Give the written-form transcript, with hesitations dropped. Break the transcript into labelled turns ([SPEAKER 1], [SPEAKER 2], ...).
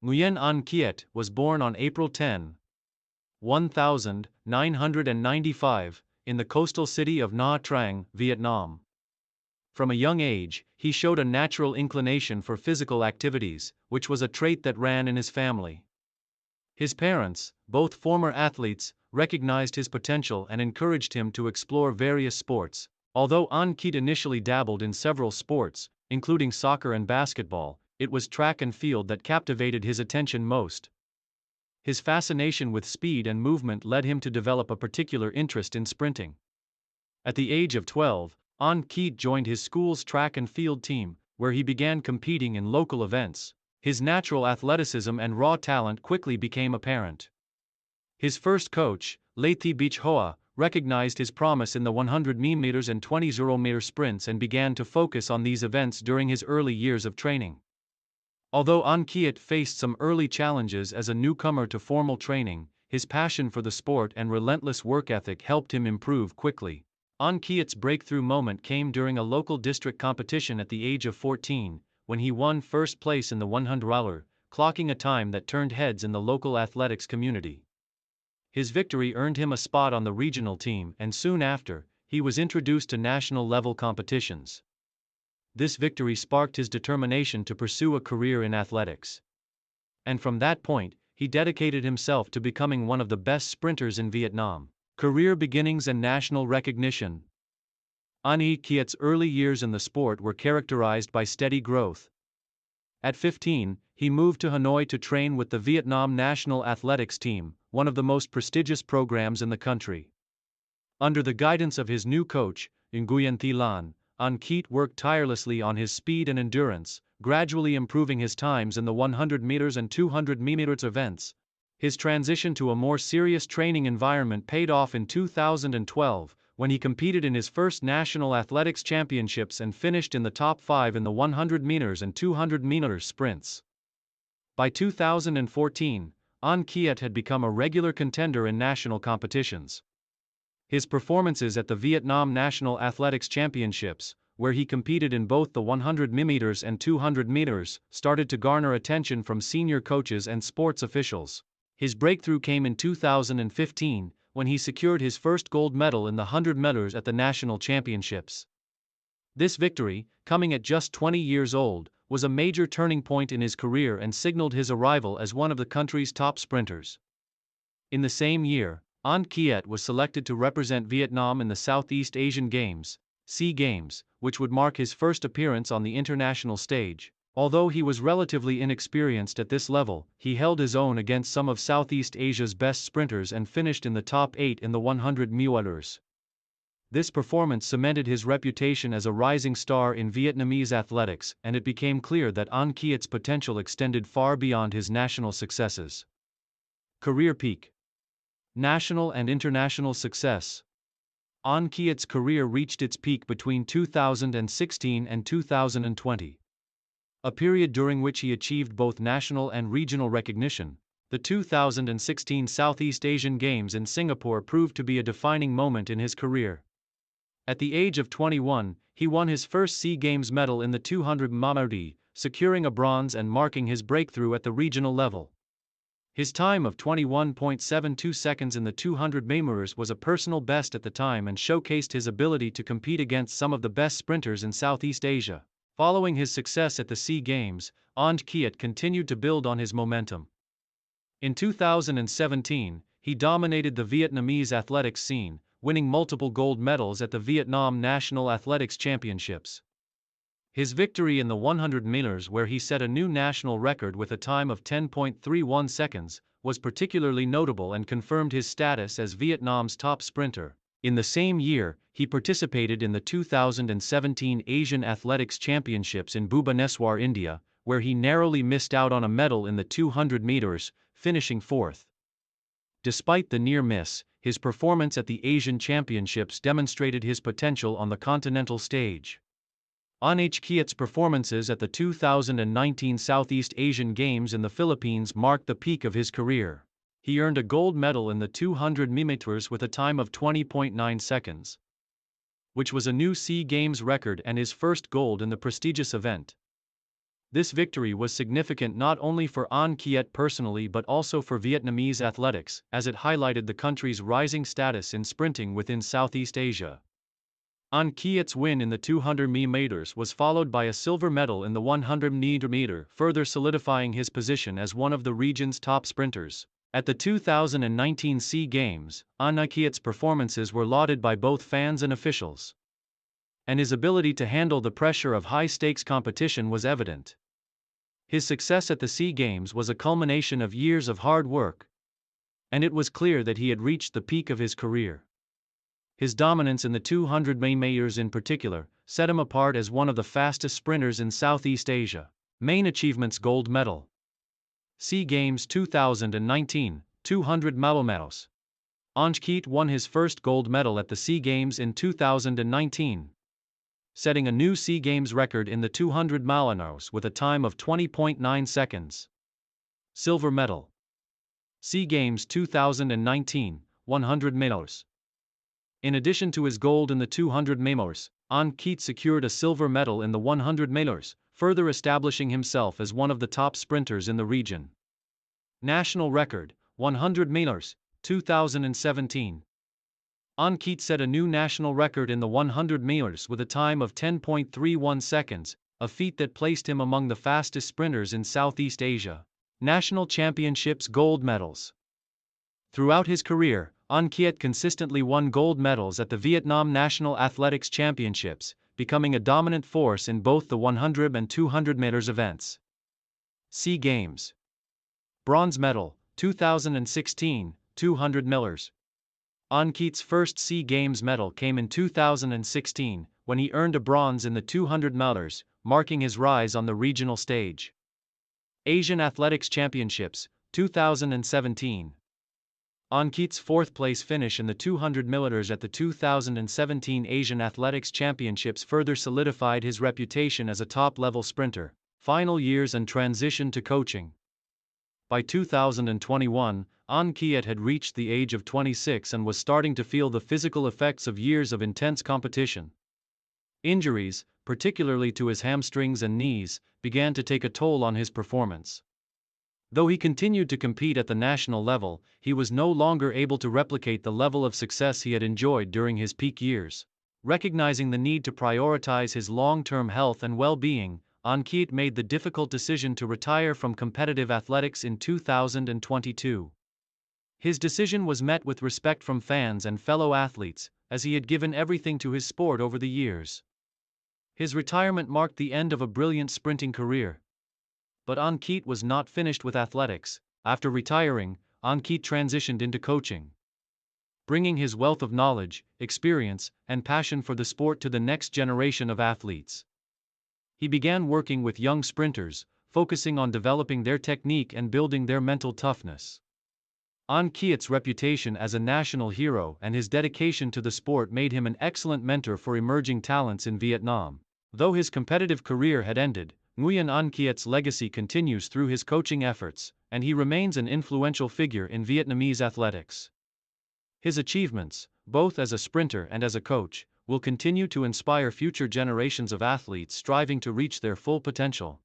[SPEAKER 1] Nguyễn Anh Kiệt was born on April 10, 1995, in the coastal city of Nha Trang, Vietnam. From a young age, he showed a natural inclination for physical activities, which was a trait that ran in his family. His parents, both former athletes, recognized his potential and encouraged him to explore various sports. Although Anh Kiệt initially dabbled in several sports, including soccer and basketball, it was track and field that captivated his attention most. His fascination with speed and movement led him to develop a particular interest in sprinting. At the age of 12, Anh Kiệt joined his school's track and field team, where he began competing in local events. His natural athleticism and raw talent quickly became apparent. His first coach, Lathi Beach Hoa, recognized his promise in the 100 meters and 20 meter sprints and began to focus on these events during his early years of training. Although Anh Kiệt faced some early challenges as a newcomer to formal training, his passion for the sport and relentless work ethic helped him improve quickly. Anh Kiet's breakthrough moment came during a local district competition at the age of 14, when he won first place in the 100, clocking a time that turned heads in the local athletics community. His victory earned him a spot on the regional team, and soon after, he was introduced to national-level competitions. This victory sparked his determination to pursue a career in athletics. And from that point, he dedicated himself to becoming one of the best sprinters in Vietnam. Career beginnings and national recognition. Anh Kiet's early years in the sport were characterized by steady growth. At 15, he moved to Hanoi to train with the Vietnam national athletics team, one of the most prestigious programs in the country. Under the guidance of his new coach, Nguyen Thi Lan, Anh Kiet worked tirelessly on his speed and endurance, gradually improving his times in the 100 meters and 200 meters events. His transition to a more serious training environment paid off in 2012, when he competed in his first national athletics championships and finished in the top 5 in the 100 meters and 200 meters sprints. By 2014, Anh Kiet had become a regular contender in national competitions. His performances at the Vietnam National Athletics Championships, where he competed in both the 100 meters and 200 meters, started to garner attention from senior coaches and sports officials. His breakthrough came in 2015, when he secured his first gold medal in the 100 meters at the national championships. This victory, coming at just 20 years old, was a major turning point in his career and signaled his arrival as one of the country's top sprinters. In the same year, Anh Kiet was selected to represent Vietnam in the Southeast Asian Games, SEA Games, which would mark his first appearance on the international stage. Although he was relatively inexperienced at this level, he held his own against some of Southeast Asia's best sprinters and finished in the top 8 in the 100 meters. This performance cemented his reputation as a rising star in Vietnamese athletics, and it became clear that Anh Kiet's potential extended far beyond his national successes. Career peak. National and international success. Anh Kiet's career reached its peak between 2016 and 2020. A period during which he achieved both national and regional recognition. The 2016 Southeast Asian Games in Singapore proved to be a defining moment in his career. At the age of 21, he won his first SEA Games medal in the 200 meters, securing a bronze and marking his breakthrough at the regional level. His time of 21.72 seconds in the 200 meters was a personal best at the time and showcased his ability to compete against some of the best sprinters in Southeast Asia. Following his success at the SEA Games, Anh Kiet continued to build on his momentum. In 2017, he dominated the Vietnamese athletics scene, winning multiple gold medals at the Vietnam National Athletics Championships. His victory in the 100 meters, where he set a new national record with a time of 10.31 seconds, was particularly notable and confirmed his status as Vietnam's top sprinter. In the same year, he participated in the 2017 Asian Athletics Championships in Bhubaneswar, India, where he narrowly missed out on a medal in the 200 meters, finishing fourth. Despite the near miss, his performance at the Asian Championships demonstrated his potential on the continental stage. Anh Kiet's performances at the 2019 Southeast Asian Games in the Philippines marked the peak of his career. He earned a gold medal in the 200 meters with a time of 20.9 seconds, which was a new SEA Games record and his first gold in the prestigious event. This victory was significant not only for Anh Kiet personally but also for Vietnamese athletics, as it highlighted the country's rising status in sprinting within Southeast Asia. Anh Kiet's win in the 200 meters was followed by a silver medal in the 100 meter, further solidifying his position as one of the region's top sprinters. At the 2019 SEA Games, Anh Kiet's performances were lauded by both fans and officials. And his ability to handle the pressure of high-stakes competition was evident. His success at the SEA Games was a culmination of years of hard work, and it was clear that he had reached the peak of his career. His dominance in the 200 meters in particular set him apart as one of the fastest sprinters in Southeast Asia. Main achievements: gold medal. SEA Games 2019, 200 meters. Anh Kiet won his first gold medal at the SEA Games in 2019, setting a new SEA Games record in the 200 meters with a time of 20.9 seconds. Silver medal. SEA Games 2019, 100 meters. In addition to his gold in the 200 meters, Anh Kiet secured a silver medal in the 100 meters, further establishing himself as one of the top sprinters in the region. National record, 100 meters, 2017. Anh Kiet set a new national record in the 100 meters with a time of 10.31 seconds, a feat that placed him among the fastest sprinters in Southeast Asia. National Championships gold medals. Throughout his career, Anh Kiet consistently won gold medals at the Vietnam National Athletics Championships, becoming a dominant force in both the 100 and 200 meters events. SEA Games. Bronze medal, 2016, 200 meters. Anh Kiet's first SEA Games medal came in 2016, when he earned a bronze in the 200 meters, marking his rise on the regional stage. Asian Athletics Championships, 2017. Anh Kiet's fourth-place finish in the 200 meters at the 2017 Asian Athletics Championships further solidified his reputation as a top-level sprinter. Final years and transition to coaching. By 2021, Anh Kiet had reached the age of 26 and was starting to feel the physical effects of years of intense competition. Injuries, particularly to his hamstrings and knees, began to take a toll on his performance. Though he continued to compete at the national level, he was no longer able to replicate the level of success he had enjoyed during his peak years. Recognizing the need to prioritize his long-term health and well-being, Anh Kiet made the difficult decision to retire from competitive athletics in 2022. His decision was met with respect from fans and fellow athletes, as he had given everything to his sport over the years. His retirement marked the end of a brilliant sprinting career. But Anh Kiet was not finished with athletics. After retiring, Anh Kiet transitioned into coaching, bringing his wealth of knowledge, experience, and passion for the sport to the next generation of athletes. He began working with young sprinters, focusing on developing their technique and building their mental toughness. Anh Kiet's reputation as a national hero and his dedication to the sport made him an excellent mentor for emerging talents in Vietnam. Though his competitive career had ended, Nguyễn Anh Kiet's legacy continues through his coaching efforts, and he remains an influential figure in Vietnamese athletics. His achievements, both as a sprinter and as a coach, will continue to inspire future generations of athletes striving to reach their full potential.